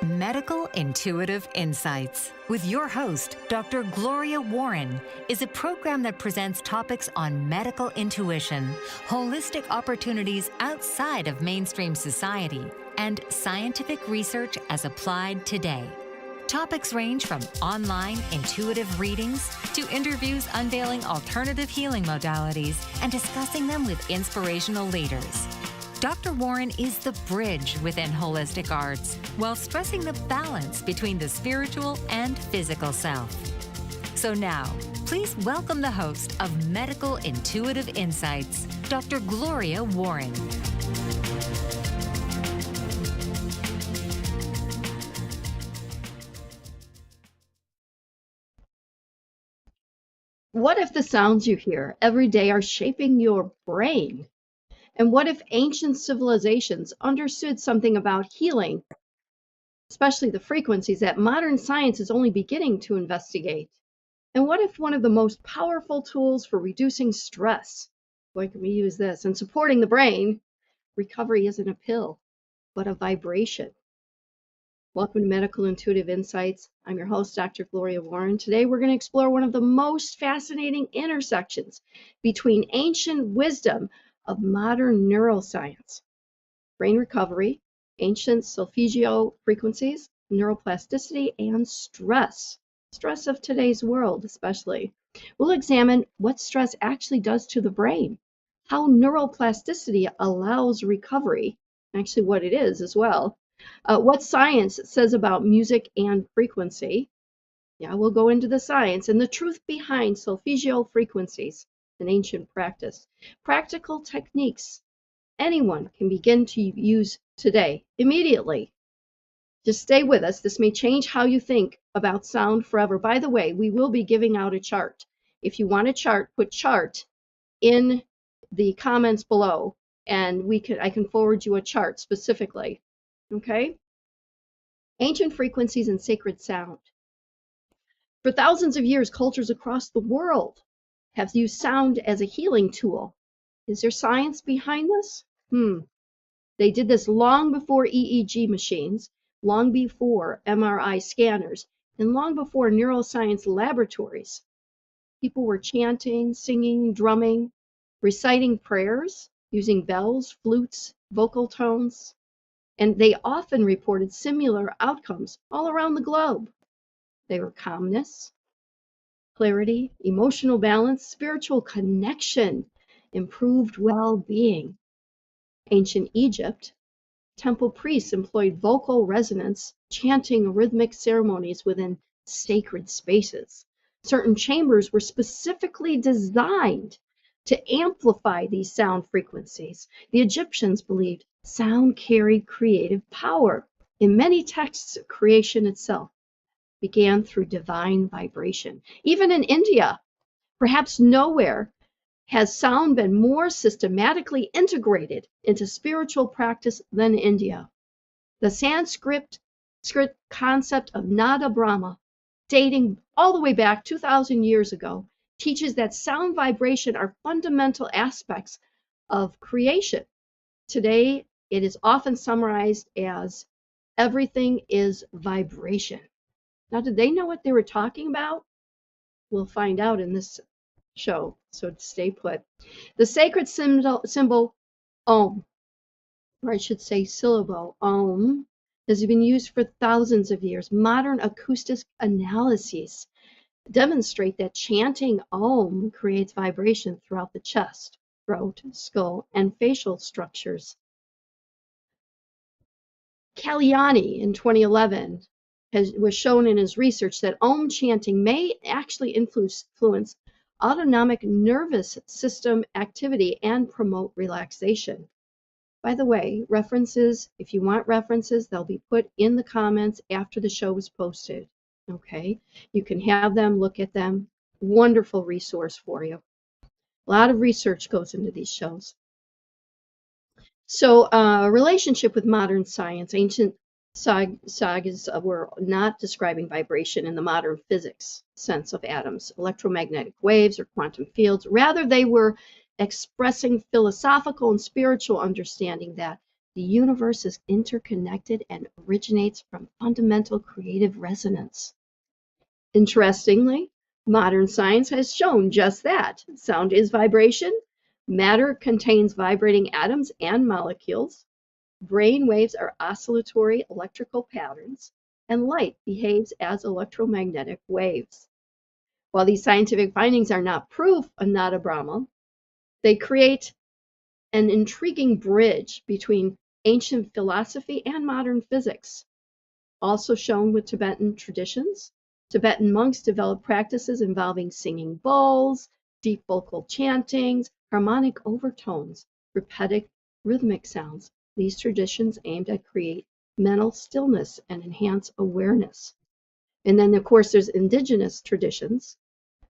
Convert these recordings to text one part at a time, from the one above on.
Medical Intuitive Insights with your host, Dr. Gloria Warren, is a program that presents topics on medical intuition, holistic opportunities outside of mainstream society, and scientific research as applied today. Topics range from online intuitive readings to interviews unveiling alternative healing modalities and discussing them with inspirational leaders. Dr. Warren is the bridge within holistic arts while stressing the balance between the spiritual and physical self. So now, please welcome the host of Medical Intuitive Insights, Dr. Gloria Warren. What if the sounds you hear every day are shaping your brain? And what if ancient civilizations understood something about healing, especially the frequencies that modern science is only beginning to investigate? And what if one of the most powerful tools for reducing stress, boy, can we use this, and supporting the brain, recovery isn't a pill, but a vibration? Welcome to Medical Intuitive Insights. I'm your host, Dr. Gloria Warren. Today we're going to explore one of the most fascinating intersections between ancient wisdom of modern neuroscience, brain recovery, ancient Solfeggio frequencies, neuroplasticity, and stress of today's world especially. We'll examine what stress actually does to the brain, how neuroplasticity allows recovery, actually what it is as well, what science says about music and frequency. Yeah, we'll go into the science and the truth behind Solfeggio frequencies, an ancient practice. Practical techniques anyone can begin to use today, immediately. Just stay with us. This may change how you think about sound forever. By the way, we will be giving out a chart. If you want a chart, put chart in the comments below, and I can forward you a chart specifically. Okay? Ancient frequencies and sacred sound. For thousands of years, cultures across the world have used sound as a healing tool. Is there science behind this? They did this long before EEG machines, long before MRI scanners, and long before neuroscience laboratories. People were chanting, singing, drumming, reciting prayers, using bells, flutes, vocal tones, and they often reported similar outcomes all around the globe. They were calmness, clarity, emotional balance, spiritual connection, improved well-being. Ancient Egypt, temple priests employed vocal resonance, chanting rhythmic ceremonies within sacred spaces. Certain chambers were specifically designed to amplify these sound frequencies. The Egyptians believed sound carried creative power. In many texts, creation itself began through divine vibration. Even in India, perhaps nowhere has sound been more systematically integrated into spiritual practice than India. The Sanskrit concept of Nada Brahma, dating all the way back 2,000 years ago, teaches that sound vibration are fundamental aspects of creation. Today, it is often summarized as everything is vibration. Now, did they know what they were talking about? We'll find out in this show, so stay put. The sacred symbol Om, or I should say syllable Om, has been used for thousands of years. Modern acoustic analyses demonstrate that chanting Om creates vibration throughout the chest, throat, skull, and facial structures. Kalyani in 2011 was shown in his research that Om chanting may actually influence autonomic nervous system activity and promote relaxation. By the way, references, if you want references, they'll be put in the comments after the show is posted. Okay, you can have them, look at them. Wonderful resource for you. A lot of research goes into these shows. So, relationship with modern science. Ancient sagas were not describing vibration in the modern physics sense of atoms, electromagnetic waves, or quantum fields. Rather, they were expressing philosophical and spiritual understanding that The universe is interconnected and originates from fundamental creative resonance. Interestingly, modern science has shown just that. Sound is vibration. Matter contains vibrating atoms and molecules. Brain waves are oscillatory electrical patterns, and light behaves as electromagnetic waves. While these scientific findings are not proof of Nada Brahma, they create an intriguing bridge between ancient philosophy and modern physics. Also shown with Tibetan traditions, Tibetan monks developed practices involving singing bowls, deep vocal chantings, harmonic overtones, repetitive rhythmic sounds. These traditions aimed at create mental stillness and enhance awareness. And then, of course, there's indigenous traditions.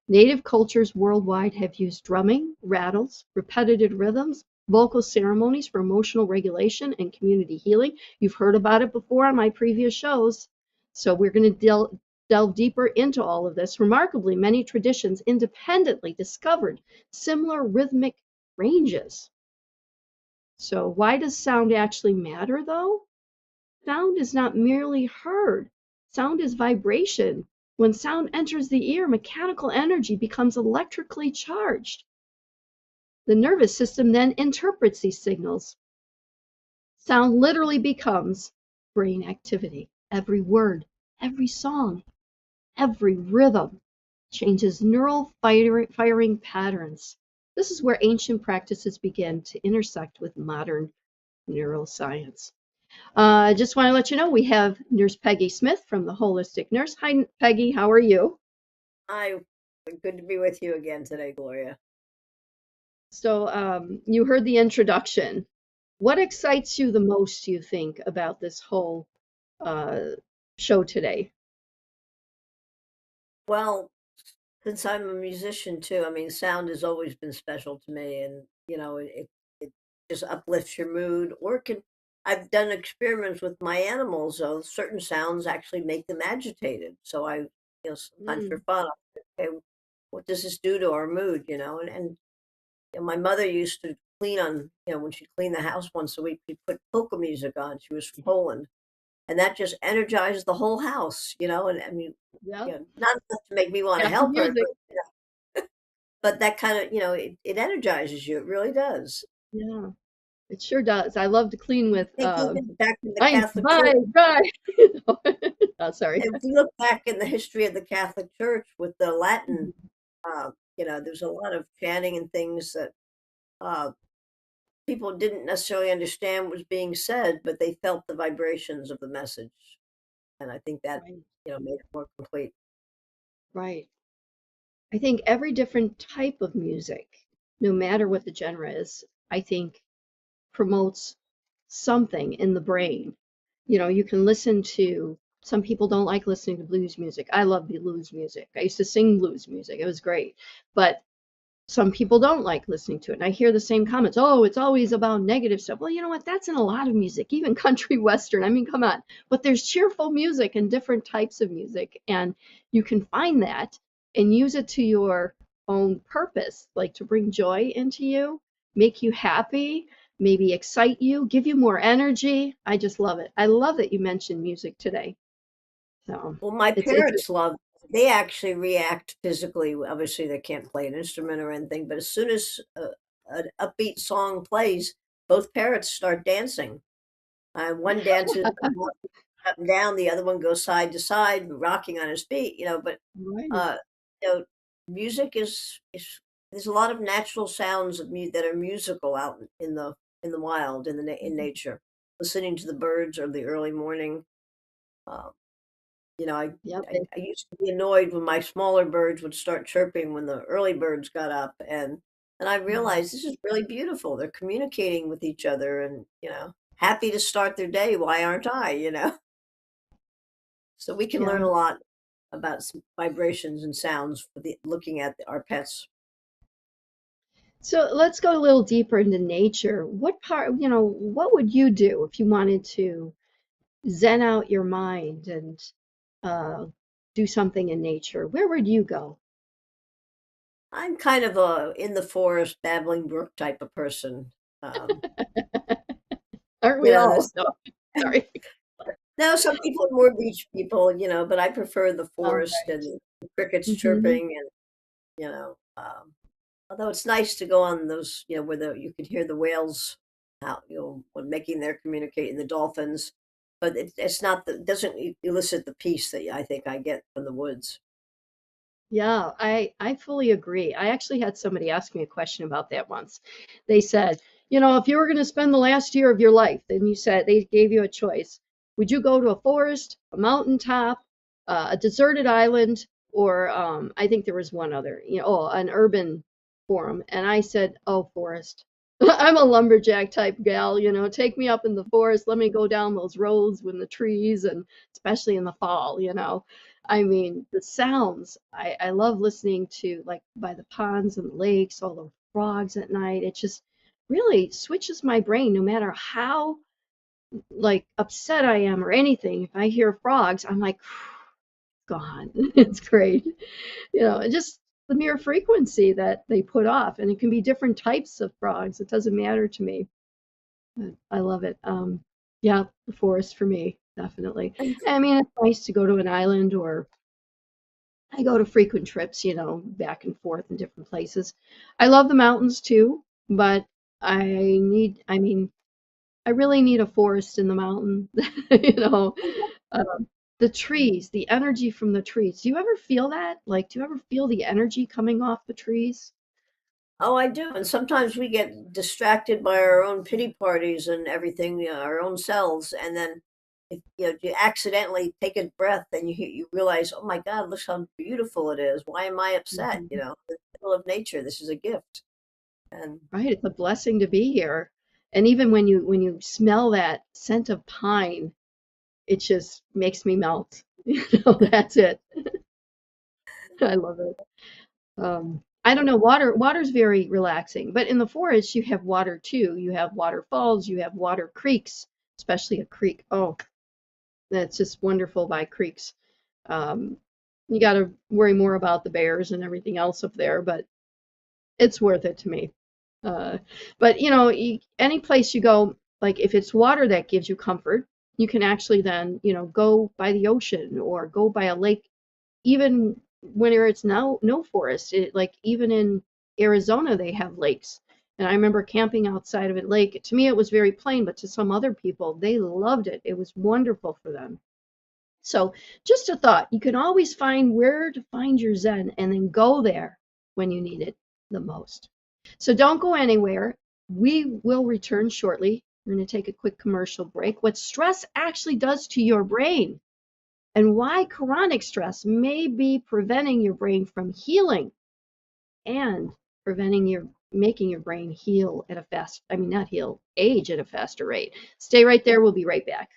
Native cultures worldwide have used drumming, rattles, repetitive rhythms, vocal ceremonies for emotional regulation and community healing. You've heard about it before on my previous shows. So we're going to delve deeper into all of this. Remarkably, many traditions independently discovered similar rhythmic ranges. So why does sound actually matter, though? Sound is not merely heard. Sound is vibration. When sound enters the ear, mechanical energy becomes electrically charged. The nervous system then interprets these signals. Sound literally becomes brain activity. Every word, every song, every rhythm changes neural firing patterns. This is where ancient practices begin to intersect with modern neuroscience. I just want to let you know we have Nurse Peggy Smith from the Holistic Nurse. Hi, Peggy. How are you? Hi, good to be with you again today, Gloria. So, you heard the introduction. What excites you the most, you think, about this whole uh, show today? Well, since I'm a musician too, I mean, sound has always been special to me, and it just uplifts your mood. Or it can I've done experiments with my animals. So certain sounds actually make them agitated. So sometimes for Mm, fun, okay, what does this do to our mood? My mother used to clean on, when she cleaned the house once a week, she put polka music on. She was from Poland, and that just energizes the whole house, and I mean, yep. not enough to make me want to Happy help her, music. but that kind of, it energizes you. It really does. Yeah, it sure does. I love to clean with Think even back in the fine Catholic Church, right. Oh, sorry. if you look back in the history of the Catholic Church with the Latin, there's a lot of chanting and things that uh, people didn't necessarily understand what was being said, but they felt the vibrations of the message, and I think that Right, made it more complete. right. I think every different type of music, no matter what the genre is, I think promotes something in the brain. You know, you can listen to, some people don't like listening to blues music. I love blues music. I used to sing blues music. It was great. But some people don't like listening to it. And I hear the same comments. Oh, it's always about negative stuff. Well, you know what? That's in a lot of music, even country western. I mean, come on. But there's cheerful music and different types of music. And you can find that and use it to your own purpose, like to bring joy into you, make you happy, maybe excite you, give you more energy. I just love it. I love that you mentioned music today. So Well, my it's parents love they actually react physically. Obviously, they can't play an instrument or anything, but as soon as an upbeat song plays, both parents start dancing. One dances up and down, the other one goes side to side, rocking on his feet. But right. uh, you know, music is there's a lot of natural sounds that are musical out in the wild in nature. Listening to the birds or the early morning. Um, Yep. I used to be annoyed when my smaller birds would start chirping when the early birds got up, and I realized this is really beautiful. They're communicating with each other and, happy to start their day. Why aren't I? So we can Yeah. learn a lot about some vibrations and sounds looking at our pets. So let's go a little deeper into nature. What part, what would you do if you wanted to zen out your mind and uh, do something in nature? Where would you go? I'm kind of a in the forest, babbling brook type of person. All Aren't You we know, all? No, sorry. now some people are more beach people, but I prefer the All forest right. and the crickets Mm-hmm. chirping and, although it's nice to go on those, where you can hear the whales out, when making their communicating, the dolphins, but it's not it doesn't elicit the peace that I think I get from the woods. Yeah, I fully agree. I actually had somebody ask me a question about that once. They said, if you were going to spend the last year of your life, then you said they gave you a choice. Would you go to a forest, a mountaintop, a deserted island, or I think there was one other, an urban forum? And I said, oh, forest. I'm a lumberjack type gal, take me up in the forest, let me go down those roads with the trees, and especially in the fall. I mean, the sounds, I love listening to, like, by the ponds and the lakes, all the frogs at night. It just really switches my brain no matter how, like, upset I am or anything. If I hear frogs, I'm like, gone. It's great. Just the mere frequency that they put off. And it can be different types of frogs. It doesn't matter to me. But I love it. Yeah, the forest for me, definitely. And I mean, it's nice to go to an island, or I go to frequent trips, back and forth in different places. I love the mountains too, but I mean, I really need a forest in the mountain. You know, the trees, the energy from the trees. Do you ever feel that? Like, do you ever feel the energy coming off the trees? Oh, I do. And sometimes we get distracted by our own pity parties and everything, our own selves. And then if you accidentally take a breath and you realize, oh my God, look how beautiful it is. Why am I upset? Mhm. In the middle of nature, this is a gift. And Right, it's a blessing to be here. And even when you smell that scent of pine, it just makes me melt. That's it. I love it. I don't know, water's very relaxing, but in the forest you have water too. You have waterfalls, you have water creeks, especially a creek. Oh, that's just wonderful by creeks. Um, you got to worry more about the bears and everything else up there, but it's worth it to me. Uh, but any place you go, like if it's water that gives you comfort, you can actually then, go by the ocean or go by a lake, even when it's no forest. Like even in Arizona, they have lakes. And I remember camping outside of a lake. To me, it was very plain, but to some other people, they loved it. It was wonderful for them. So just a thought, you can always find where to find your Zen and then go there when you need it the most. So don't go anywhere. We will return shortly. We're going to take a quick commercial break. What stress actually does to your brain and why chronic stress may be preventing your brain from healing and making your brain heal at a fast, I mean, not heal, age at a faster rate. Stay right there. We'll be right back.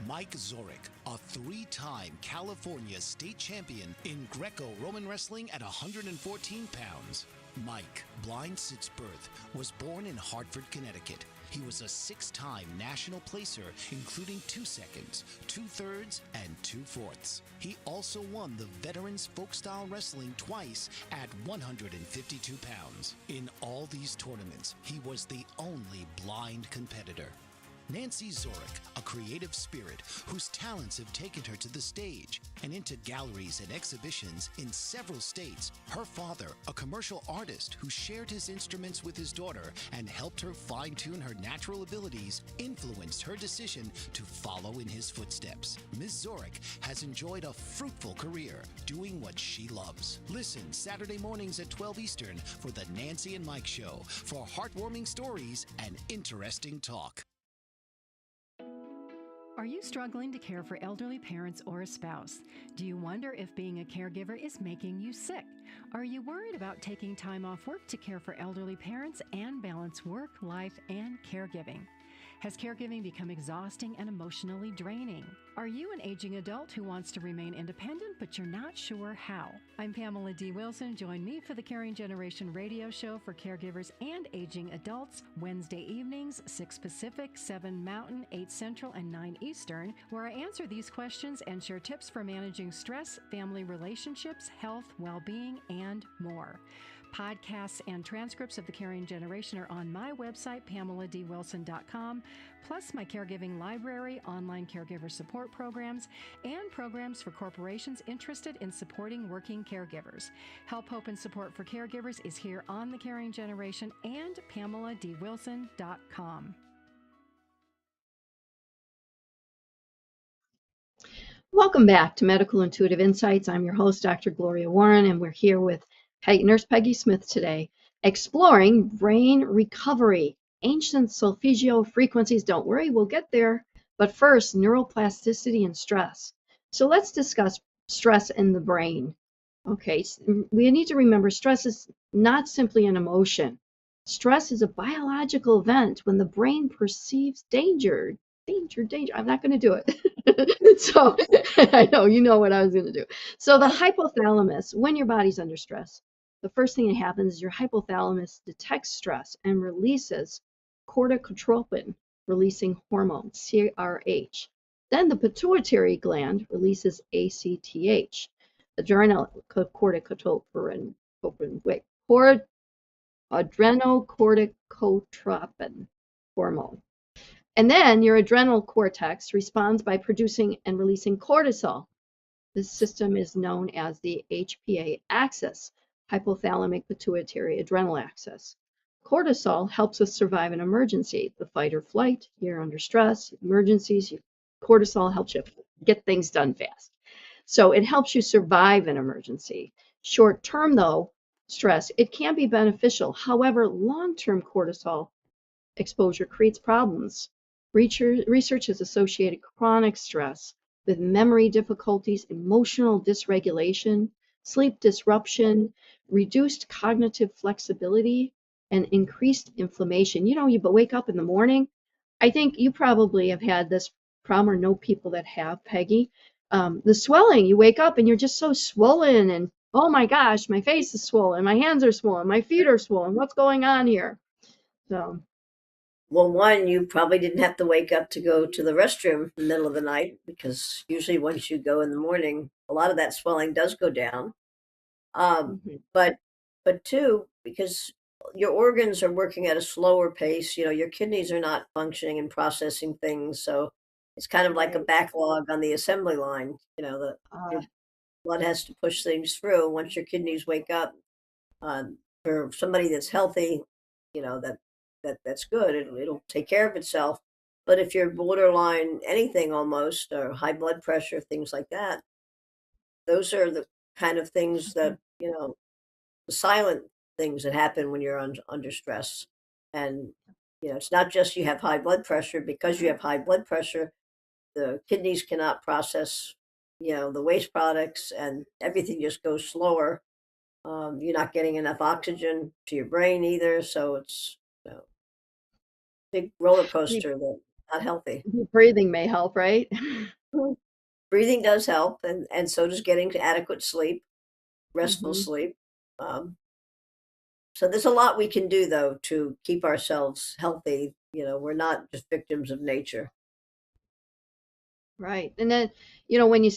Mike Zorek, a three-time California state champion in Greco-Roman wrestling at 114 pounds. Mike, blind since birth, was born in Hartford, Connecticut. He was a six-time national placer, including 2 seconds, 2/3, and 2/4. He also won the Veterans Folk-Style Wrestling twice at 152 pounds. In all these tournaments, he was the only blind competitor. Nancy Zorek, a creative spirit whose talents have taken her to the stage and into galleries and exhibitions in several states. Her father, a commercial artist who shared his instruments with his daughter and helped her fine-tune her natural abilities, influenced her decision to follow in his footsteps. Ms. Zorek has enjoyed a fruitful career doing what she loves. Listen Saturday mornings at 12 Eastern for the Nancy and Mike Show for heartwarming stories and interesting talk. Are you struggling to care for elderly parents or a spouse? Do you wonder if being a caregiver is making you sick? Are you worried about taking time off work to care for elderly parents and balance work, life, and caregiving? Has caregiving become exhausting and emotionally draining? Are you an aging adult who wants to remain independent but you're not sure how? I'm Pamela D. Wilson. Join me for the Caring Generation radio show for caregivers and aging adults, Wednesday evenings, 6 Pacific, 7 Mountain, 8 Central, and 9 Eastern, where I answer these questions and share tips for managing stress, family relationships, health, well-being, and more. Podcasts and transcripts of The Caring Generation are on my website, PamelaDWilson.com, plus my caregiving library, online caregiver support programs, and programs for corporations interested in supporting working caregivers. Help, hope, and support for caregivers is here on The Caring Generation and PamelaDWilson.com. Welcome back to Medical Intuitive Insights. I'm your host, Dr. Gloria Warren, and we're here with Nurse Peggy Smith today, exploring brain recovery, ancient Solfeggio frequencies. Don't worry, we'll get there. But first, neuroplasticity and stress. So let's discuss stress in the brain. Okay, we need to remember stress is not simply an emotion. Stress is a biological event when the brain perceives danger. Danger. I'm not going to do it. So I know, you know what I was going to do. So the hypothalamus, when your body's under stress, the first thing that happens is your hypothalamus detects stress and releases corticotropin, releasing hormone, CRH. Then the pituitary gland releases ACTH, adrenocorticotropin, adrenocorticotropin hormone. And then your adrenal cortex responds by producing and releasing cortisol. This system is known as the HPA axis, hypothalamic pituitary adrenal axis. Cortisol helps us survive an emergency, the fight or flight. You're under stress, emergencies, cortisol helps you get things done fast. So it helps you survive an emergency. Short term, though, stress, it can be beneficial. However, long-term cortisol exposure creates problems. Research has associated chronic stress with memory difficulties, emotional dysregulation, sleep disruption, reduced cognitive flexibility, and increased inflammation. You know, you wake up in the morning. I think you probably have had this problem or know people that have, Peggy. The swelling, you wake up and you're just so swollen and, oh my gosh, my face is swollen, my hands are swollen, my feet are swollen. What's going on here? So. Well, one, you probably didn't have to wake up to go to the restroom in the middle of the night, because usually once you go in the morning, a lot of that swelling does go down. Mhm. But two, because your organs are working at a slower pace, your kidneys are not functioning and processing things, so it's kind of like a Right. backlog on the assembly line. Uh, Your blood has to push things through. Once your kidneys wake up, for somebody that's healthy, that's good. It'll take care of itself. But if you're borderline anything almost, or high blood pressure, things like that, those are the kind of things that, the silent things that happen when you're under stress. And, it's not just you have high blood pressure. Because you have high blood pressure, the kidneys cannot process, the waste products, and everything just goes slower. You're not getting enough oxygen to your brain either, so it's a big roller deep, coaster that's not healthy. deep breathing may help, right? Mhm. Breathing does help, and so does getting adequate sleep, restful Hmm. sleep. Um, so there's a lot we can do, though, to keep ourselves healthy. We're not just victims of nature. Right. And then, when you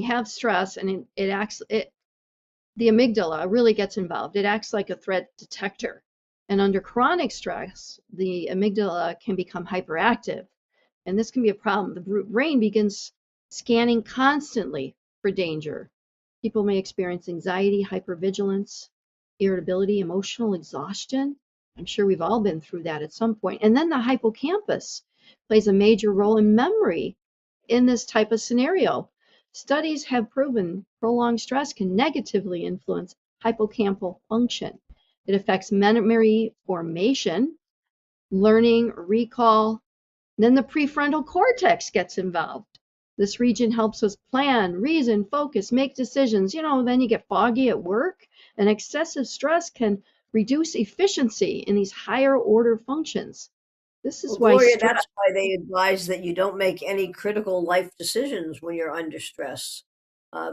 have stress and it acts, the amygdala really gets involved. It acts like a threat detector. And under chronic stress, the amygdala can become hyperactive. And this can be a problem. The brain begins scanning constantly for danger. People may experience anxiety, hypervigilance, irritability, emotional exhaustion. I'm sure we've all been through that at some point. And then the hippocampus plays a major role in memory in this type of scenario. Studies have proven prolonged stress can negatively influence hippocampal function. It affects memory formation, learning, recall. Then the prefrontal cortex gets involved. This region helps us plan, reason, focus, make decisions. Then you get foggy at work, and excessive stress can reduce efficiency in these higher order functions. This is Well, why Gloria, stress. that's why they advise that you don't make any critical life decisions when you're under stress,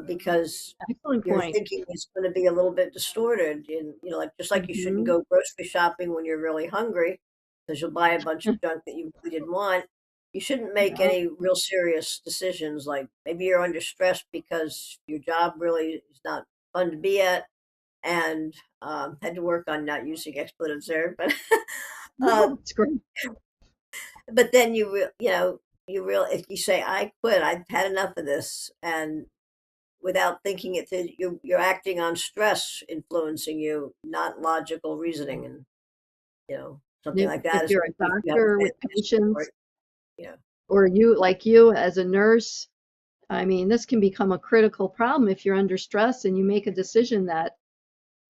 because Excellent your point. thinking is going to be a little bit distorted. And like, just like you shouldn't Hmm. go grocery shopping when you're really hungry, because you'll buy a bunch of junk that you really didn't want. You shouldn't make Yeah. any real serious decisions. Like, maybe you're under stress because your job really is not fun to be at, and had to work on not using expletives there. But No, it's great. but then if you say I quit, I've had enough of this, and without thinking it through, you're acting on stress influencing you, not logical reasoning, and something like If that is you're a if you have doctor a with fantastic patients, story. Yeah. or you as a nurse, I mean, this can become a critical problem if you're under stress and you make a decision that,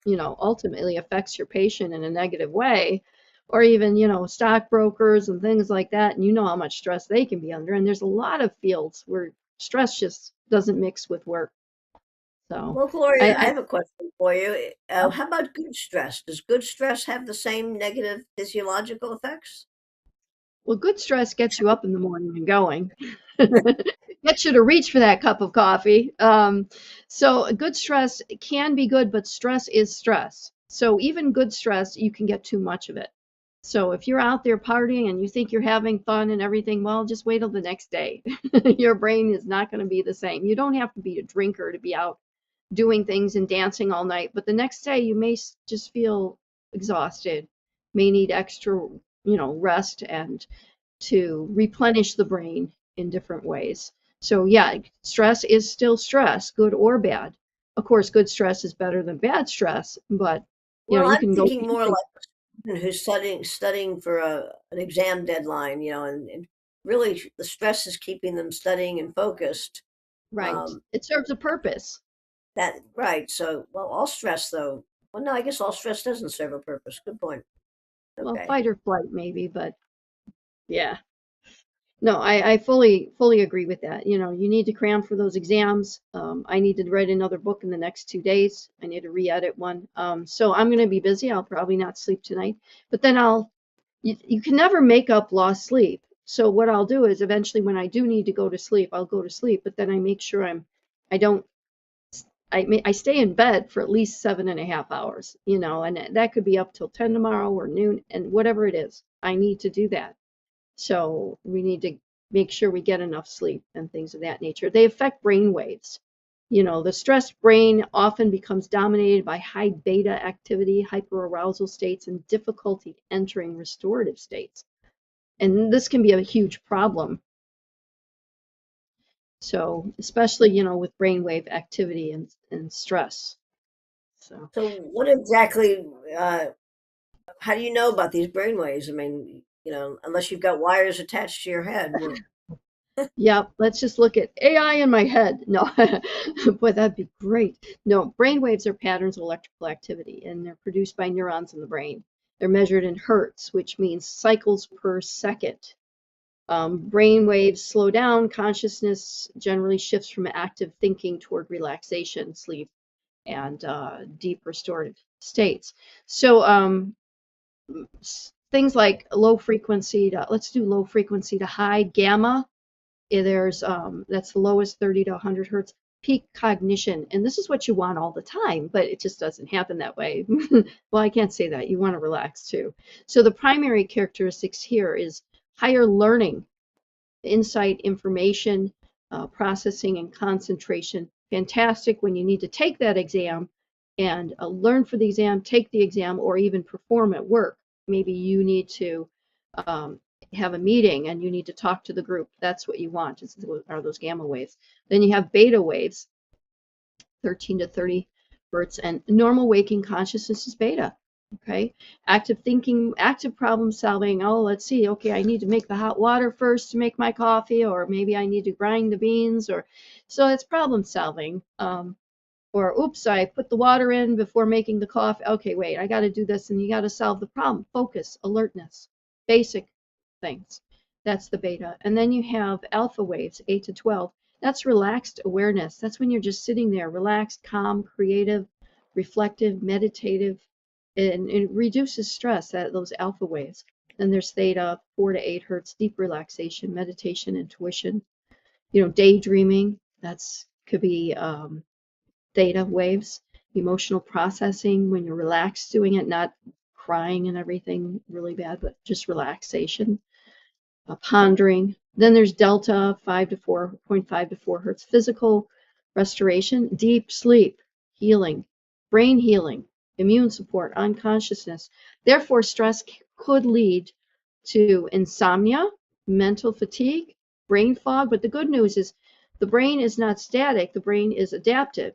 ultimately affects your patient in a negative way, or even, stockbrokers and things like that. And you know how much stress they can be under. And there's a lot of fields where stress just doesn't mix with work. So Well, Gloria, I I have a question for you. How about good stress? Does good stress have the same negative physiological effects? well, good stress gets you up in the morning and going. Gets you to reach for that cup of coffee. So good stress can be good, but stress is stress. So even good stress, you can get too much of it. So if you're out there partying and you think you're having fun and everything, well, just wait till the next day. Your brain is not going to be the same. You don't have to be a drinker to be out doing things and dancing all night, but the next day you may just feel exhausted, may need extra, rest and to replenish the brain in different ways. So yeah, stress is still stress, good or bad. Of course, good stress is better than bad stress, but Well, you I'm can go thinking more like a student who's studying for an exam deadline, and really the stress is keeping them studying and focused. right. Um, It serves a purpose. that right. So, well, all stress though. Well, no, I guess all stress doesn't serve a purpose. Good point. Well, Okay. fight or flight maybe, but yeah. No, I fully agree with that. You need to cram for those exams. I need to write another book in the next 2 days. I need to re-edit one. So I'm going to be busy. I'll probably not sleep tonight, but then you can never make up lost sleep. So what I'll do is eventually when I do need to go to sleep, I'll go to sleep, but then I make sure I don't, I stay in bed for at least 7.5 hours, and that could be up till 10 tomorrow or noon and whatever it is. I need to do that. So we need to make sure we get enough sleep and things of that nature. They affect brain waves. The stressed brain often becomes dominated by high beta activity, hyperarousal states, and difficulty entering restorative states. And this can be a huge problem. So, especially, with brainwave activity and stress. So, So, what exactly? How do you know about these brainwaves? I mean, unless you've got wires attached to your head. yeah, let's just look at AI in my head. No, boy, that'd be great. No, brain waves are patterns of electrical activity, and they're produced by neurons in the brain. They're measured in hertz, which means cycles per second. Brain waves slow down, consciousness generally shifts from active thinking toward relaxation, sleep, and deep restorative states. So things like low frequency let's do low frequency to high gamma. There's that's the lowest 30 to 100 hertz peak cognition, and this is what you want all the time, but it just doesn't happen that way. Well, I can't say that. You want to relax too. So the primary characteristics here is higher learning, insight, information, processing, and concentration. Fantastic when you need to take that exam and learn for the exam, take the exam, or even perform at work. Maybe you need to um, have a meeting and you need to talk to the group. That's what you want, are those gamma waves. Then you have beta waves, 13 to 30 hertz, and normal waking consciousness is beta. Okay, active thinking, active problem solving. Oh, let's see. Okay, I need to make the hot water first to make my coffee, or maybe I need to grind the beans, or so it's problem solving. Or oops, I put the water in before making the coffee. Okay, wait, I got to do this, and you got to solve the problem. Focus, alertness, basic things. That's the beta. And then you have alpha waves, 8 to 12. That's relaxed awareness. That's when you're just sitting there, relaxed, calm, creative, reflective, meditative, and it reduces stress, those alpha waves. Then there's theta, 4 to 8 hertz, deep relaxation, meditation, intuition, daydreaming. That's could be theta waves, emotional processing when you're relaxed doing it, not crying and everything really bad, but just relaxation, pondering. Then there's delta, 5 to 4.5 to 4 hertz, physical restoration, deep sleep, healing, brain healing, immune support, unconsciousness. Therefore, stress could lead to insomnia, mental fatigue, brain fog. But the good news is the brain is not static, the brain is adaptive.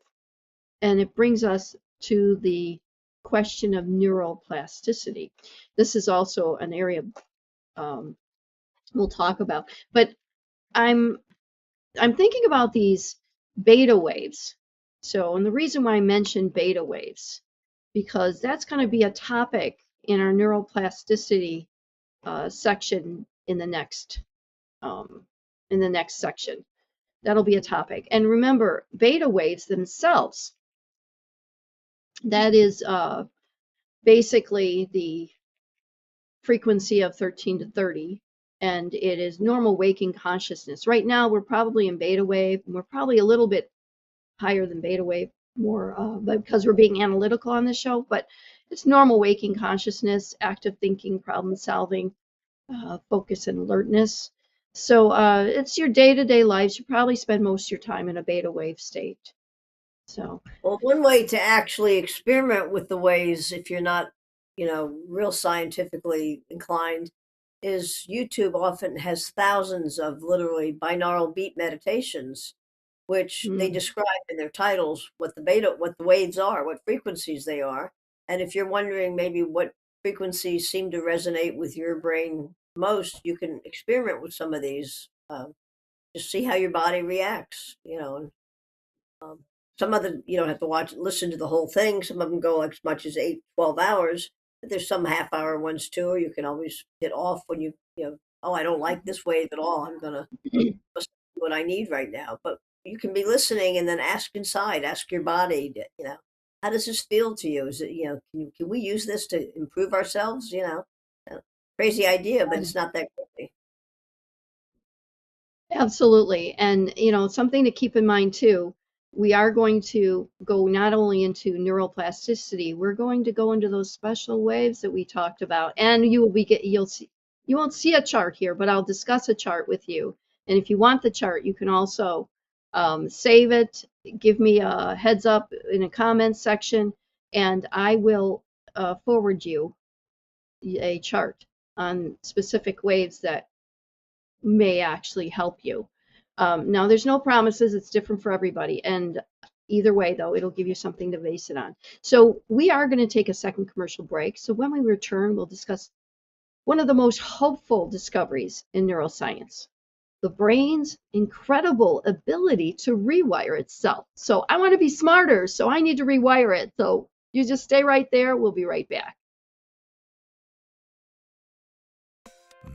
And it brings us to the question of neuroplasticity. This is also an area we'll talk about. But I'm thinking about these beta waves. So, and the reason why I mentioned beta waves, because that's going to be a topic in our neuroplasticity section in the next section. That'll be a topic. And remember, beta waves themselves, that is basically the frequency of 13 to 30, and it is normal waking consciousness. Right now, we're probably in beta wave, and we're probably a little bit higher than beta wave, more because we're being analytical on this show, but it's normal waking consciousness, active thinking, problem solving, focus and alertness. So it's your day-to-day lives. You probably spend most of your time in a beta wave state. So, well, one way to actually experiment with the ways, if you're not, real scientifically inclined, is YouTube often has thousands of literally binaural beat meditations, which they describe in their titles what the waves are, what frequencies they are. And if you're wondering maybe what frequencies seem to resonate with your brain most, you can experiment with some of these. Just see how your body reacts, and um, some of them you don't have to listen to the whole thing. Some of them go as much as 8, 12 hours. But there's some half-hour ones too. Or you can always hit off when oh, I don't like this wave at all. I'm gonna listen to what I need right now. But you can be listening and then ask inside, ask your body. How does this feel to you? Is it can we use this to improve ourselves? Crazy idea, but it's not that crazy. absolutely. And, something to keep in mind too, we are going to go not only into neuroplasticity, we're going to go into those special waves that we talked about. And you won't see a chart here, but I'll discuss a chart with you. And if you want the chart, you can also save it, give me a heads up in a comments section, and I will forward you a chart on specific waves that may actually help you. Now, there's no promises. It's different for everybody. And either way, though, it'll give you something to base it on. So we are going to take a second commercial break. So when we return, we'll discuss one of the most hopeful discoveries in neuroscience, the brain's incredible ability to rewire itself. So I want to be smarter, so I need to rewire it. So you just stay right there. We'll be right back.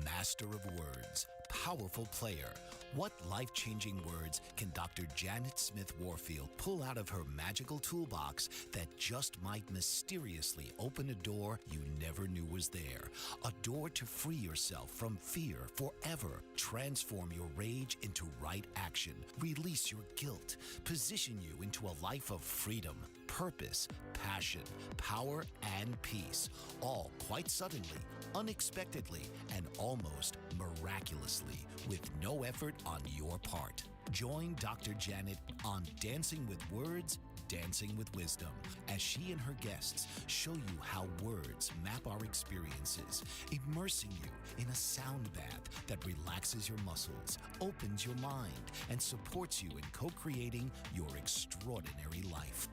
Master of words, powerful player. What life-changing words can Dr. Janet Smith Warfield pull out of her magical toolbox that just might mysteriously open a door you never knew was there? A door to free yourself from fear forever. Transform your rage into right action. Release your guilt. Position you into a life of freedom, purpose, passion, power, and peace. All quite suddenly, unexpectedly, and almost miraculously, with no effort on your part. Join Dr. Janet on Dancing with Words, Dancing with Wisdom, as she and her guests show you how words map our experiences, immersing you in a sound bath that relaxes your muscles, opens your mind, and supports you in co-creating your extraordinary life.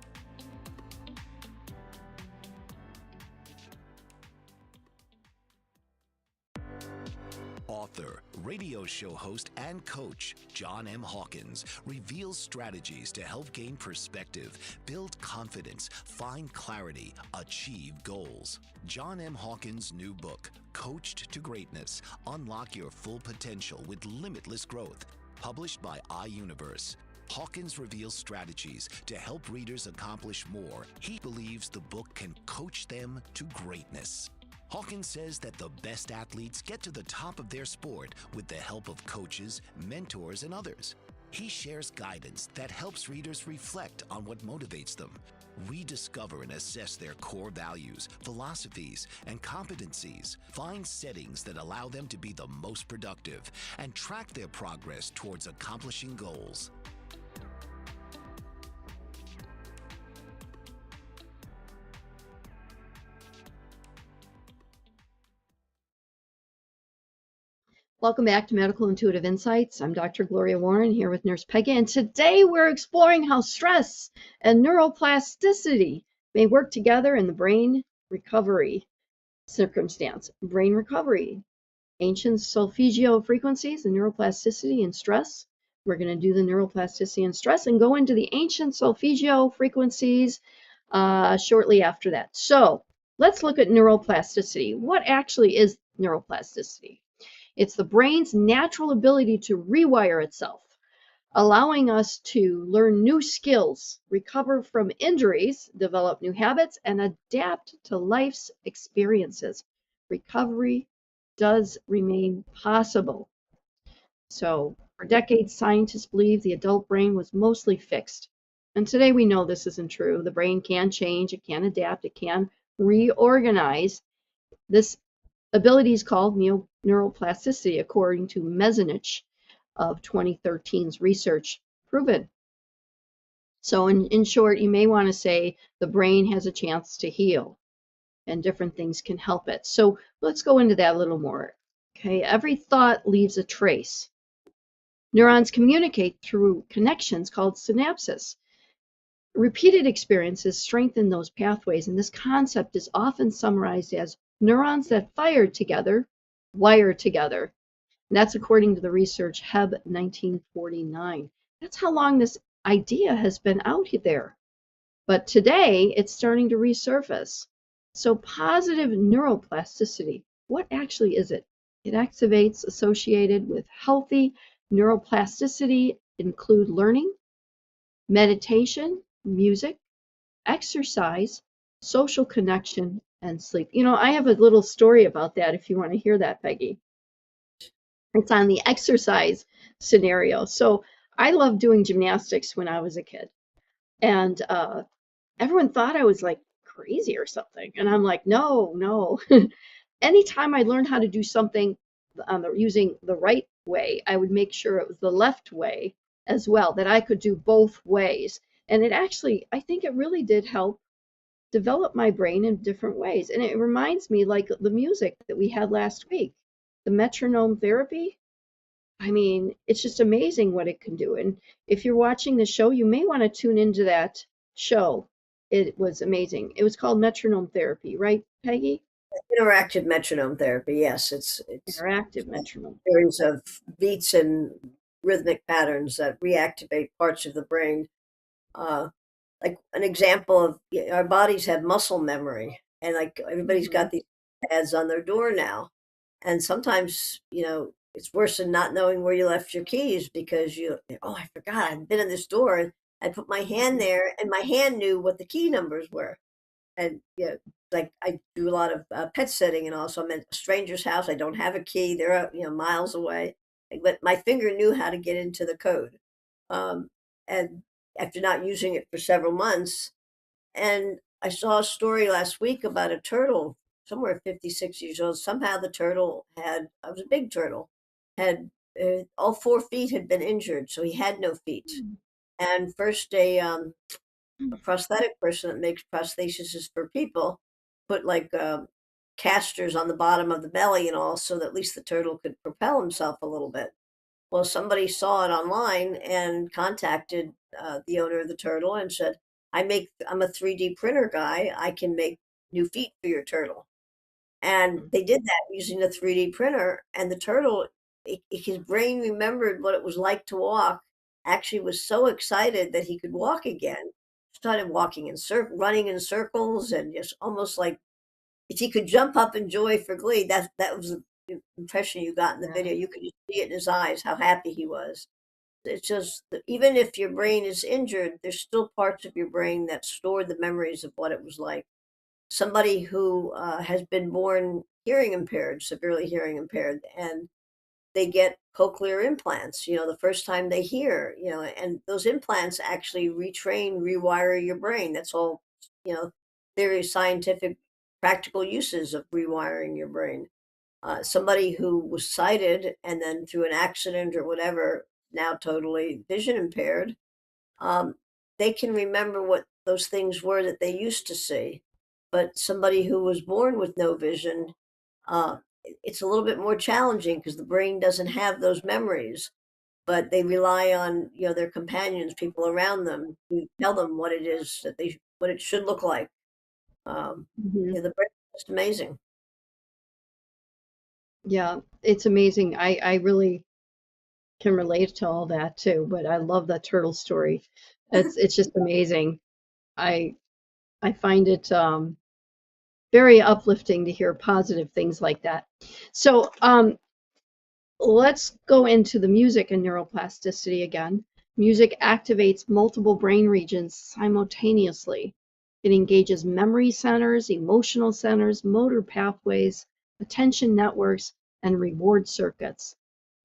Author, radio show host, and coach John M. Hawkins reveals strategies to help gain perspective, build confidence, find clarity, achieve goals. John M. Hawkins' new book, Coached to Greatness, Unlock Your Full Potential with Limitless Growth, published by iUniverse. Hawkins reveals strategies to help readers accomplish more. He believes the book can coach them to greatness. Hawkins says that the best athletes get to the top of their sport with the help of coaches, mentors, and others. He shares guidance that helps readers reflect on what motivates them, rediscover and assess their core values, philosophies, and competencies, find settings that allow them to be the most productive, and track their progress towards accomplishing goals. Welcome back to Medical Intuitive Insights. I'm Dr. Gloria Warren here with Nurse Peggy, and today we're exploring how stress and neuroplasticity may work together in the brain recovery circumstance. Brain recovery, ancient Solfeggio frequencies and neuroplasticity and stress. We're going to do the neuroplasticity and stress and go into the ancient Solfeggio frequencies shortly after that. So let's look at neuroplasticity. What actually is neuroplasticity? It's the brain's natural ability to rewire itself, allowing us to learn new skills, recover from injuries, develop new habits, and adapt to life's experiences. Recovery does remain possible. So, for decades, scientists believed the adult brain was mostly fixed. And today we know this isn't true. The brain can change, it can adapt, it can reorganize. This ability is called neuroplasticity, according to Mezenich of 2013's research proven. So in short, you may want to say the brain has a chance to heal and different things can help it. So let's go into that a little more. Okay, every thought leaves a trace. Neurons communicate through connections called synapses. Repeated experiences strengthen those pathways, and this concept is often summarized as neurons that fire together, wire together. And that's according to the research Heb 1949. That's how long this idea has been out there. But today, it's starting to resurface. So positive neuroplasticity, what actually is it? It activates associated with healthy neuroplasticity include learning, meditation, music, exercise, social connection, and sleep. You know, I have a little story about that if you want to hear that, Peggy. It's on the exercise scenario. So I loved doing gymnastics when I was a kid. And everyone thought I was like crazy or something. And I'm like, no. Anytime I learned how to do something using the right way, I would make sure it was the left way as well, that I could do both ways. And it actually, I think it really did help develop my brain in different ways. And it reminds me, like the music that we had last week, the metronome therapy. I mean, it's just amazing what it can do. And if you're watching the show, you may want to tune into that show. It was amazing. It was called Metronome Therapy, right, Peggy? Interactive metronome therapy. Yes, it's Interactive metronome. a series of beats and rhythmic patterns that reactivate parts of the brain. Like an example of our bodies have muscle memory, and like everybody's got these pads on their door now, and sometimes it's worse than not knowing where you left your keys because oh, I forgot I'd been in this door and I put my hand there and my hand knew what the key numbers were. And like I do a lot of pet sitting, and also I'm at a stranger's house. I don't have a key. They're miles away, but my finger knew how to get into the code. And after not using it for several months, and I saw a story last week about a turtle, somewhere 56 years old. Somehow the turtle I was a big turtle, had all 4 feet had been injured, so he had no feet. And first a prosthetic person that makes prostheses for people put like casters on the bottom of the belly and all, so that at least the turtle could propel himself a little bit. Well, somebody saw it online and contacted the owner of the turtle and said, I'm a 3D printer guy. I can make new feet for your turtle." And they did that using the 3D printer, and the turtle, his brain remembered what it was like to walk, actually was so excited that he could walk again, started walking running in circles, and just almost like if he could jump up in joy for glee. That was the impression you got in the video. You could just see it in his eyes, how happy he was. It's just that even if your brain is injured, there's still parts of your brain that store the memories of what it was like. Somebody who has been born hearing impaired, severely hearing impaired, and they get cochlear implants, the first time they hear, and those implants actually rewire your brain. That's all, very scientific, practical uses of rewiring your brain. Somebody who was sighted and then through an accident or whatever, now totally vision impaired, um, they can remember what those things were that they used to see. But somebody who was born with no vision, it's a little bit more challenging because the brain doesn't have those memories, but they rely on, their companions, people around them, to tell them what it is that what it should look like. Mhm. The brain is just amazing. Yeah, it's amazing. I really can relate to all that too, but I love the turtle story. It's just amazing. I I find it very uplifting to hear positive things like that. So, let's go into the music and neuroplasticity again. Music activates multiple brain regions simultaneously. It engages memory centers, emotional centers, motor pathways, attention networks, and reward circuits.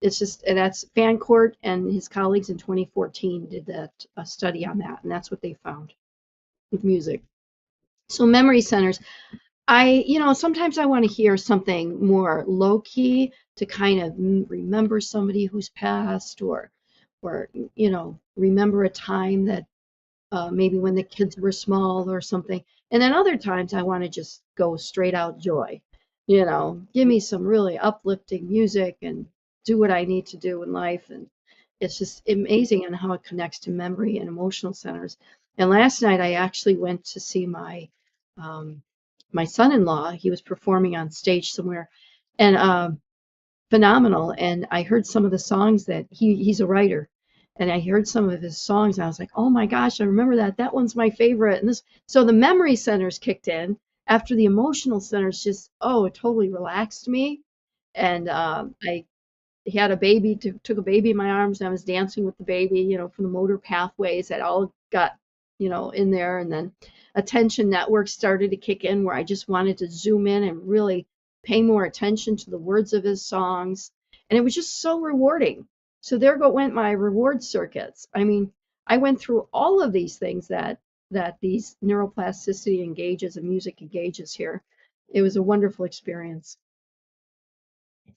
It's just, and that's Fancourt and his colleagues in 2014 did that a study on that, and that's what they found with music. So memory centers, sometimes I want to hear something more low key to kind of remember somebody who's passed, or remember a time that maybe when the kids were small or something. And then other times I want to just go straight out joy. Give me some really uplifting music and do what I need to do in life. And it's just amazing on how it connects to memory and emotional centers. And last night I actually went to see um, my son-in-law. He was performing on stage somewhere, and phenomenal. And I heard some of the songs that he's a writer, and I heard some of his songs, and I was like, oh my gosh, I remember that. That one's my favorite. And so the memory centers kicked in after the emotional centers just, oh, it totally relaxed me. And I he had a baby, took a baby in my arms, and I was dancing with the baby, from the motor pathways that all got, in there. And then attention networks started to kick in where I just wanted to zoom in and really pay more attention to the words of his songs. And it was just so rewarding. So went my reward circuits. I mean, I went through all of these things that these neuroplasticity engages and music engages here. It was a wonderful experience.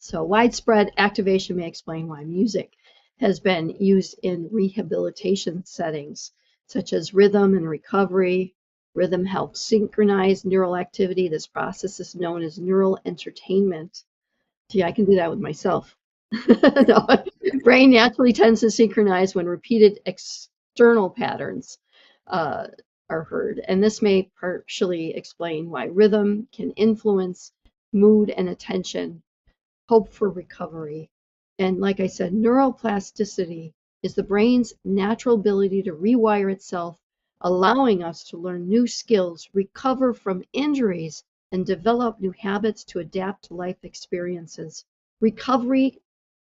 So widespread activation may explain why music has been used in rehabilitation settings, such as rhythm and recovery. Rhythm helps synchronize neural activity. This process is known as neural entertainment. Gee, I can do that with myself. No, brain naturally tends to synchronize when repeated external patterns uh, are heard, and this may partially explain why rhythm can influence mood and attention, hope for recovery. And like I said, neuroplasticity is the brain's natural ability to rewire itself, allowing us to learn new skills, recover from injuries, and develop new habits to adapt to life experiences. Recovery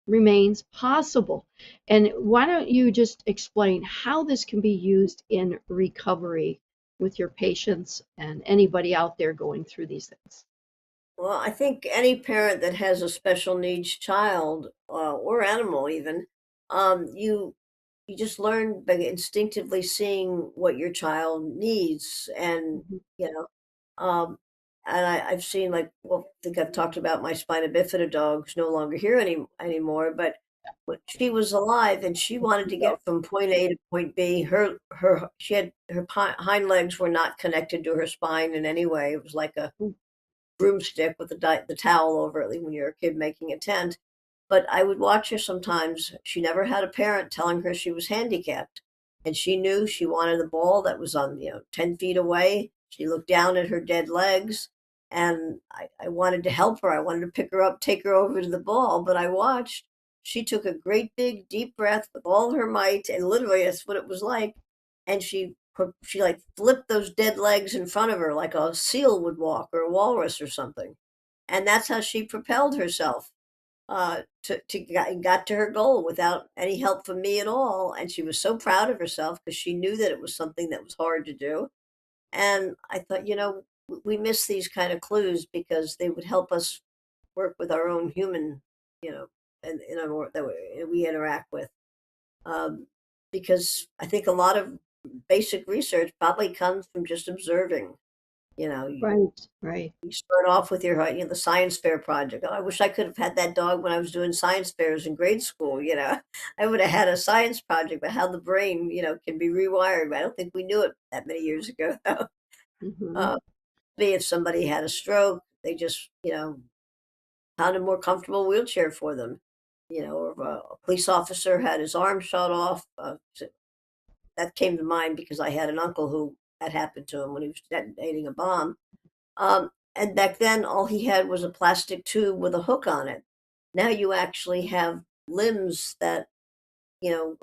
remains possible. And why don't you just explain how this can be used in recovery with your patients and anybody out there going through these things? Well, I think any parent that has a special needs child, or animal even, you just learn by instinctively seeing what your child needs, and Mhm. you know, um, and I've seen, like, well, I think I've talked about my spina bifida dog, who's no longer here anymore, but when she was alive and she wanted to So, get from point A to point B, she had her hind legs were not connected to her spine in any way. It was like a broomstick with the towel over it when you're a kid making a tent. But I would watch her sometimes. She never had a parent telling her she was handicapped. And she knew she wanted the ball that was on, 10 feet away. She looked down at her dead legs. And I wanted to help her. I wanted to pick her up, take her over to the ball. But I watched. She took a great big deep breath with all her might. And literally, that's what it was like. And she like flipped those dead legs in front of her like a seal would walk, or a walrus or something. And that's how she propelled herself, got to her goal without any help from me at all. And she was so proud of herself because she knew that it was something that was hard to do. And I thought, we miss these kind of clues because they would help us work with our own human, you know, and that we interact with. Um, because I think a lot of basic research probably comes from just observing. You right, right. start off with the science fair project. Oh, I wish I could have had that dog when I was doing science fairs in grade school. I would have had a science project about how the brain, can be rewired. But I don't think we knew it that many years ago, though. Hmm. Uh, Maybe if somebody had a stroke, they just, found a more comfortable wheelchair for them. Or if a police officer had his arm shot off. That came to mind because I had an uncle who that happened to him when he was detonating a bomb. And back then, all he had was a plastic tube with a hook on it. Now you actually have limbs that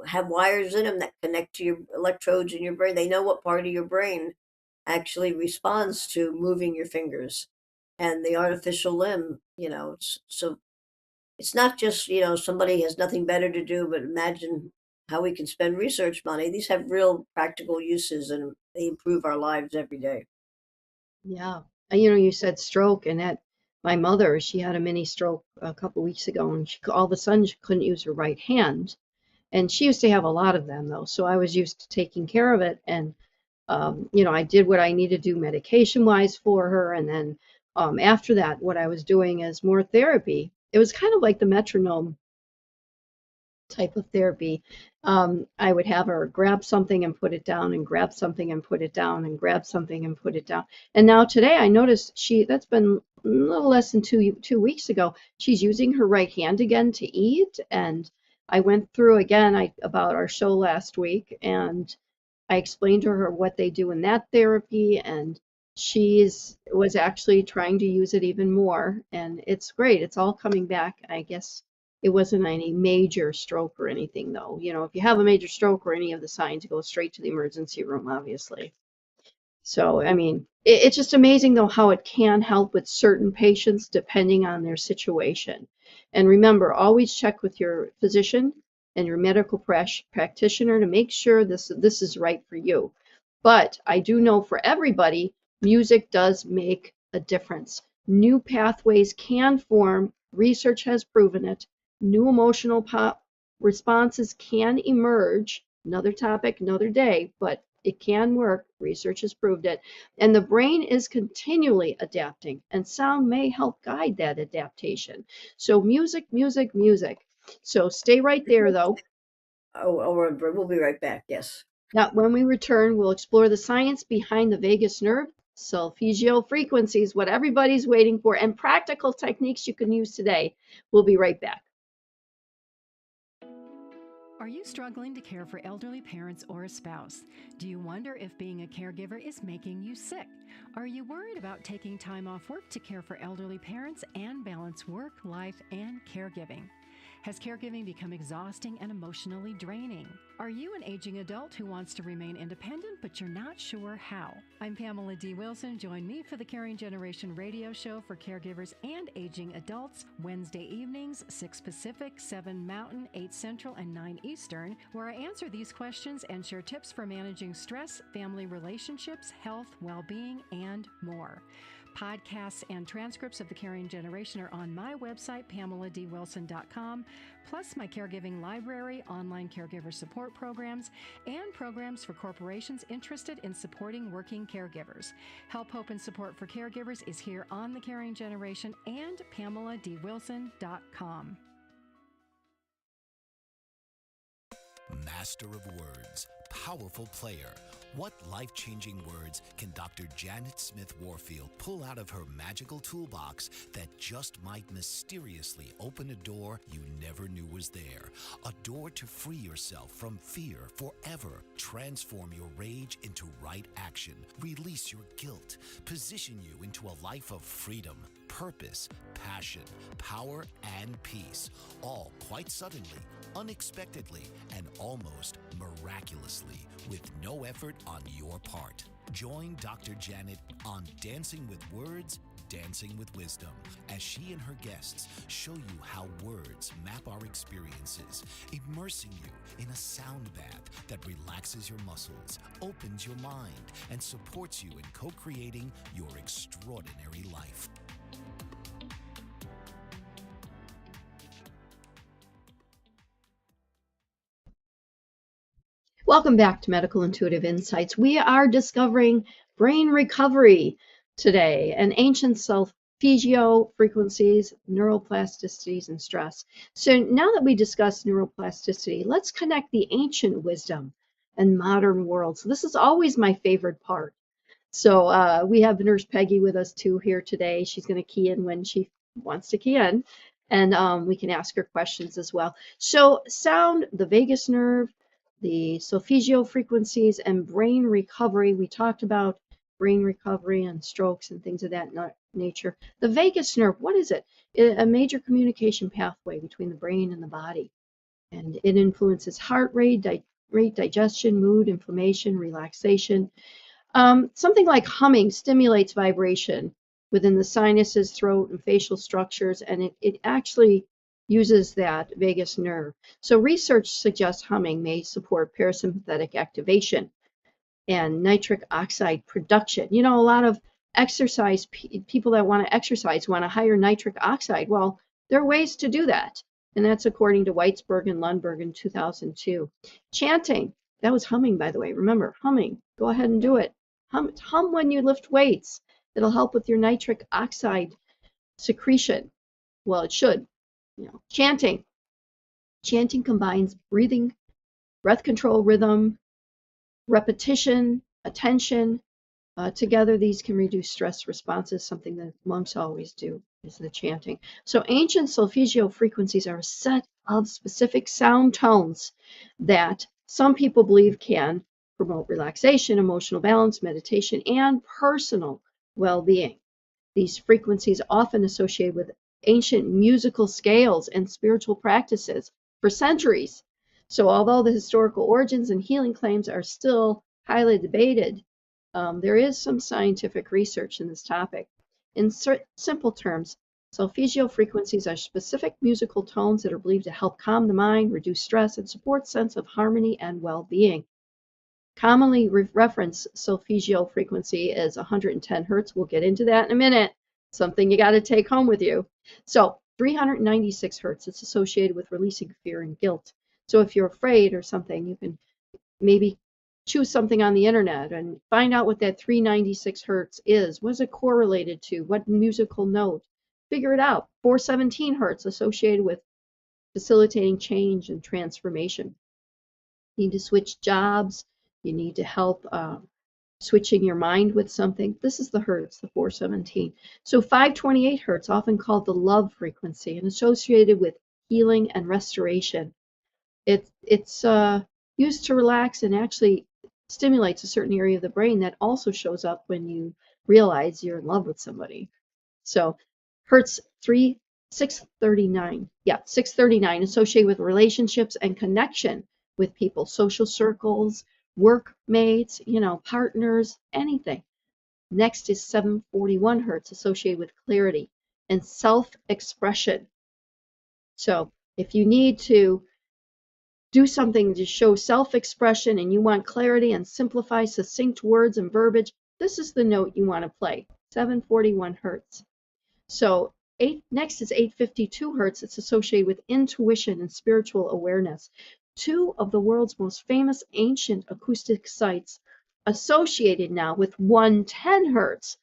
have wires in them that connect to your electrodes in your brain. They know what part of your brain actually responds to moving your fingers, and the artificial limb. So it's not just somebody has nothing better to do, but imagine how we can spend research money. These have real practical uses, and they improve our lives every day. Yeah. You said stroke, and that my mother, she had a mini stroke a couple weeks ago, and all of a sudden she couldn't use her right hand. And she used to have a lot of them, though. So I was used to taking care of it. And, I did what I needed to do medication wise for her. And then after that, what I was doing is more therapy. It was kind of like the metronome type of therapy. I would have her grab something and put it down, and grab something and put it down, and grab something and put it down. And now today I noticed that's been a little less than 2 weeks ago. She's using her right hand again to eat. And I went through again about our show last week, and I explained to her what they do in that therapy, and was actually trying to use it even more. And it's great. It's all coming back. I guess it wasn't any major stroke or anything, though. If you have a major stroke or any of the signs, go straight to the emergency room, obviously. So, I mean, it's just amazing, though, how it can help with certain patients depending on their situation. And remember, always check with your physician and your medical practitioner to make sure this is right for you. But I do know for everybody, music does make a difference. New pathways can form. Research has proven it. New emotional responses can emerge. Another topic, another day, but it can work. Research has proved it. And the brain is continually adapting, and sound may help guide that adaptation. So music, music, music. So stay right there, though. We'll be right back. Yes. Now, when we return, we'll explore the science behind the vagus nerve, solfeggio frequencies, what everybody's waiting for, and practical techniques you can use today. We'll be right back. Are you struggling to care for elderly parents or a spouse? Do you wonder if being a caregiver is making you sick? Are you worried about taking time off work to care for elderly parents and balance work, life, and caregiving? Has caregiving become exhausting and emotionally draining? Are you an aging adult who wants to remain independent, but you're not sure how? I'm Pamela D. Wilson. Join me for the Caring Generation radio show for caregivers and aging adults, Wednesday evenings, 6 Pacific, 7 Mountain, 8 Central, and 9 Eastern, where I answer these questions and share tips for managing stress, family relationships, health, well-being, and more. Podcasts and transcripts of The Caring Generation are on my website, PamelaDWilson.com, plus my caregiving library, online caregiver support programs, and programs for corporations interested in supporting working caregivers. Help, hope, and support for caregivers is here on The Caring Generation and PamelaDWilson.com. Master of words, powerful player. What life-changing words can Dr. Janet Smith Warfield pull out of her magical toolbox that just might mysteriously open a door you never knew was there? A door to free yourself from fear forever. Transform your rage into right action. Release your guilt. Position you into a life of freedom, purpose, passion, power, and peace. All quite suddenly, unexpectedly, and almost miraculously, with no effort on your part. Join Dr. Janet on Dancing with Words, Dancing with Wisdom, as she and her guests show you how words map our experiences, immersing you in a sound bath that relaxes your muscles, opens your mind, and supports you in co-creating your extraordinary life. Welcome back to Medical Intuitive Insights. We are discovering brain recovery today and ancient solfeggio frequencies, neuroplasticities, and stress. So now that we discussed neuroplasticity, let's connect the ancient wisdom and modern world. So this is always my favorite part. So we have Nurse Peggy with us too here today. She's going to key in when she wants to key in, and we can ask her questions as well. So sound, the vagus nerve, the solfeggio frequencies, and brain recovery. We talked about brain recovery and strokes and things of that nature. The vagus nerve, what is it? A major communication pathway between the brain and the body. And it influences heart rate, digestion, mood, inflammation, relaxation. Something like humming stimulates vibration within the sinuses, throat, and facial structures, and it actually uses that vagus nerve. So research suggests humming may support parasympathetic activation and nitric oxide production. You know, a lot of exercise people that want to exercise want a higher nitric oxide. Well, there are ways to do that, and that's according to Weitzberg and Lundberg in 2002. Chanting, that was humming, by the way. Remember, humming. Go ahead and do it. Hum when you lift weights. It'll help with your nitric oxide secretion. Well, it should. You know, chanting. Chanting combines breathing, breath control, rhythm, repetition, attention. Together, these can reduce stress responses, something that monks always do, is the chanting. So ancient solfeggio frequencies are a set of specific sound tones that some people believe can promote relaxation, emotional balance, meditation, and personal well-being. These frequencies often associated with ancient musical scales and spiritual practices for centuries. So although the historical origins and healing claims are still highly debated, there is some scientific research in this topic. In simple terms, solfeggio frequencies are specific musical tones that are believed to help calm the mind, reduce stress, and support sense of harmony and well-being. Commonly referenced solfeggio frequency is 110 hertz. We'll get into that in a minute. Something you got to take home with you. So 396 hertz, it's associated with releasing fear and guilt. So if you're afraid or something, you can maybe choose something on the internet and find out what that 396 hertz is. What is it correlated to? What musical note? Figure it out. 417 hertz associated with facilitating change and transformation. You need to switch jobs. You need to help switching your mind with something. This is the hertz, the 417. So 528 hertz, often called the love frequency, and associated with healing and restoration. It's used to relax and actually stimulates a certain area of the brain that also shows up when you realize you're in love with somebody. So hertz 639. Yeah, 639 associated with relationships and connection with people, social circles, workmates, you know, partners, anything. Next is 741 hertz associated with clarity and self-expression. So if you need to do something to show self-expression and you want clarity and simplify succinct words and verbiage, this is the note you want to play, 741 hertz. So next is 852 hertz. It's associated with intuition and spiritual awareness. Two of the world's most famous ancient acoustic sites associated now with 110 hertz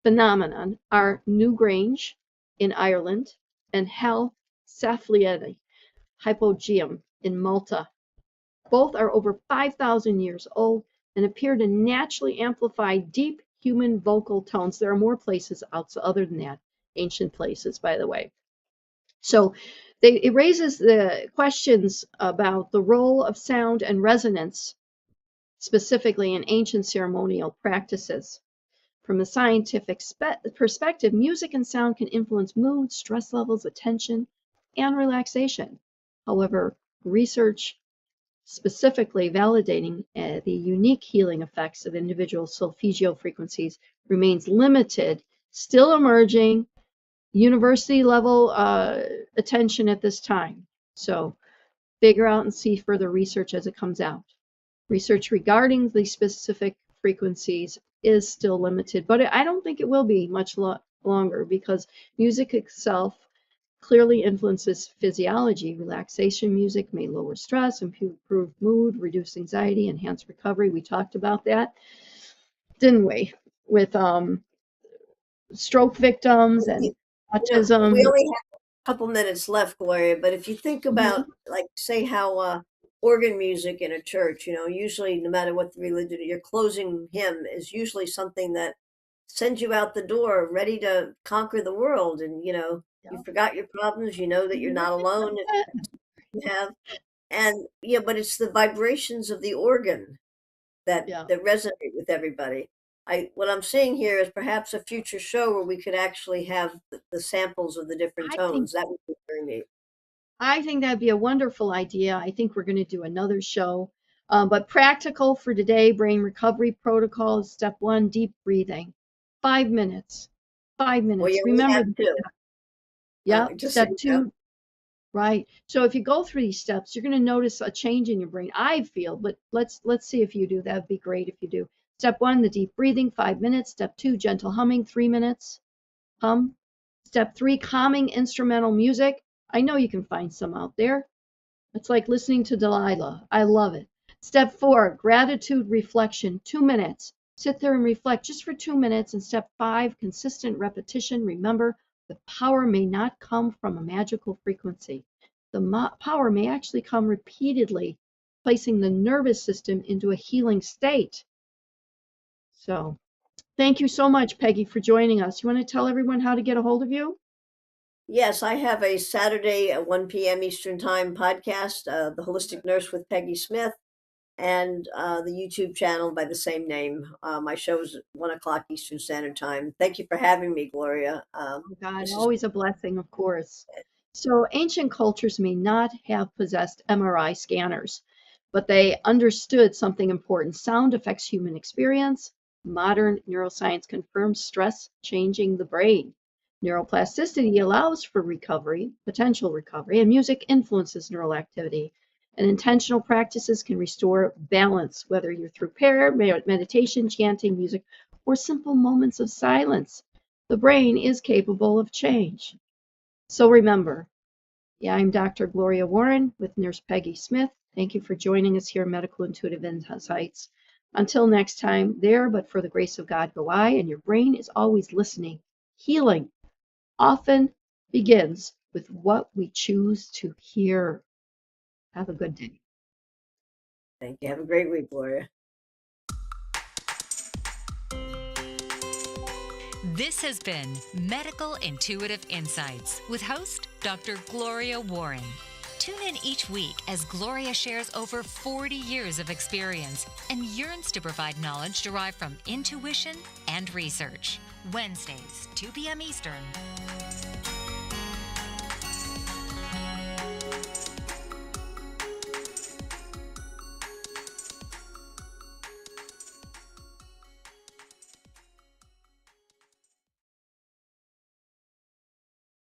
phenomenon are Newgrange in Ireland and Hell Saflieni Hypogeum in Malta. Both are over 5,000 years old and appear to naturally amplify deep human vocal tones. There are more places other than that, ancient places, by the way. So it raises the questions about the role of sound and resonance, specifically in ancient ceremonial practices. From a scientific perspective, music and sound can influence mood, stress levels, attention, and relaxation. However, research specifically validating the unique healing effects of individual solfeggio frequencies remains limited, still emerging, university level attention at this time. So figure out and see further research as it comes out. Research regarding these specific frequencies is still limited, but I don't think it will be much longer because music itself clearly influences physiology. Relaxation music may lower stress, improve mood, reduce anxiety, enhance recovery. We talked about that, didn't we? With stroke victims and autism. We only have a couple minutes left, Gloria, but if you think about, like, say how organ music in a church, usually no matter what the religion, your closing hymn is usually something that sends you out the door ready to conquer the world. And, you Yeah. forgot your problems. You know that you're not alone if you have. And, yeah, but it's the vibrations of the organ Yeah. that resonate with everybody. What I'm seeing here is perhaps a future show where we could actually have the samples of the different I think tones. That would be very neat. I think that'd be a wonderful idea. I think we're going to do another show. But practical for today, brain recovery protocols. Step one, deep breathing. 5 minutes. Five Well, minutes. you only Remember, have two. yeah. Just so Step you know. two, right. So if you go through these steps, you're going to notice a change in your brain. I feel, but let's see if you do. That'd be great if you do. Step one, the deep breathing, 5 minutes. Step two, gentle humming, 3 minutes. Hum. Step three, calming instrumental music. I know you can find some out there. It's like listening to Delilah. I love it. Step four, gratitude reflection, 2 minutes. Sit there and reflect just for 2 minutes. And step five, consistent repetition. Remember, the power may not come from a magical frequency. The power may actually come repeatedly, placing the nervous system into a healing state. So, thank you so much, Peggy, for joining us. You want to tell everyone how to get a hold of you? Yes, I have a Saturday at 1 p.m. Eastern Time podcast, The Holistic Nurse with Peggy Smith, and the YouTube channel by the same name. My show's at 1 o'clock Eastern Standard Time. Thank you for having me, Gloria. Oh God, This is always a blessing, of course. So ancient cultures may not have possessed MRI scanners, but they understood something important. Sound affects human experience. Modern neuroscience confirms stress changing the brain. Neuroplasticity allows for recovery, potential recovery, and music influences neural activity. And intentional practices can restore balance, whether you're through prayer, meditation, chanting, music, or simple moments of silence. The brain is capable of change. So remember, yeah, I'm Dr. Gloria Warren with Nurse Peggy Smith. Thank you for joining us here at Medical Intuitive Insights. Until next time, there, but for the grace of God go I, and your brain is always listening. Healing often begins with what we choose to hear. Have a good day. Thank you. Have a great week, Gloria. This has been Medical Intuitive Insights with host Dr. Gloria Warren. Tune in each week as Gloria shares over 40 years of experience and yearns to provide knowledge derived from intuition and research. Wednesdays, 2 p.m. Eastern.